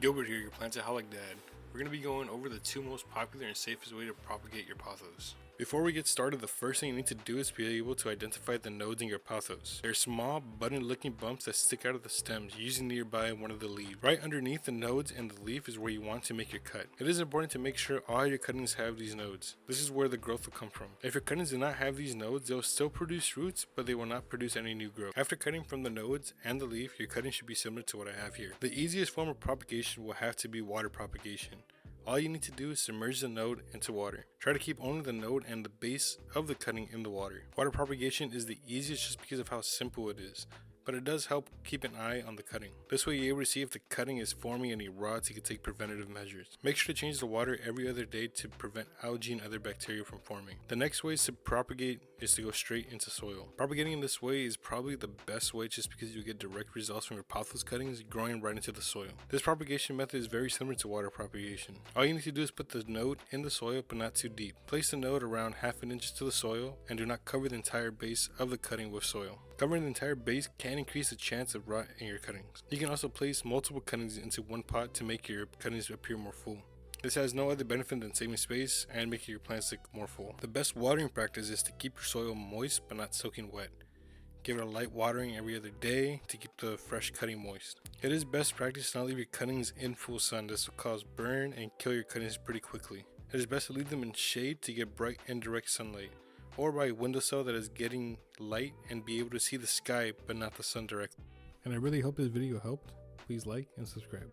Gilbert here, your PlantaholicDad. We're going to be going over the two most popular and safest way to propagate your pothos. Before we get started, the first thing you need to do is be able to identify the nodes in your pothos. They're small, button-looking bumps that stick out of the stems, usually nearby one of the leaves. Right underneath the nodes and the leaf is where you want to make your cut. It is important to make sure all your cuttings have these nodes. This is where the growth will come from. If your cuttings do not have these nodes, they'll still produce roots, but they will not produce any new growth. After cutting from the nodes and the leaf, your cutting should be similar to what I have here. The easiest form of propagation will have to be water propagation. All you need to do is submerge the node into water. Try to keep only the node and the base of the cutting in the water. Water propagation is the easiest just because of how simple it is, but it does help keep an eye on the cutting. This way you're able to see if the cutting is forming any rots. You can take preventative measures. Make sure to change the water every other day to prevent algae and other bacteria from forming. The next way to propagate is to go straight into soil. Propagating in this way is probably the best way just because you get direct results from your pothos cuttings growing right into the soil. This propagation method is very similar to water propagation. All you need to do is put the node in the soil but not too deep. Place the node around half an inch to the soil and do not cover the entire base of the cutting with soil. Covering the entire base can increase the chance of rot in your cuttings. You can also place multiple cuttings into one pot to make your cuttings appear more full. This has no other benefit than saving space and making your plants look more full. The best watering practice is to keep your soil moist but not soaking wet. Give it a light watering every other day to keep the fresh cutting moist. It is best practice to not leave your cuttings in full sun. This will cause burn and kill your cuttings pretty quickly. It is best to leave them in shade to get bright and direct sunlight, or by a windowsill that is getting light and be able to see the sky but not the sun directly. And I really hope this video helped. Please like and subscribe.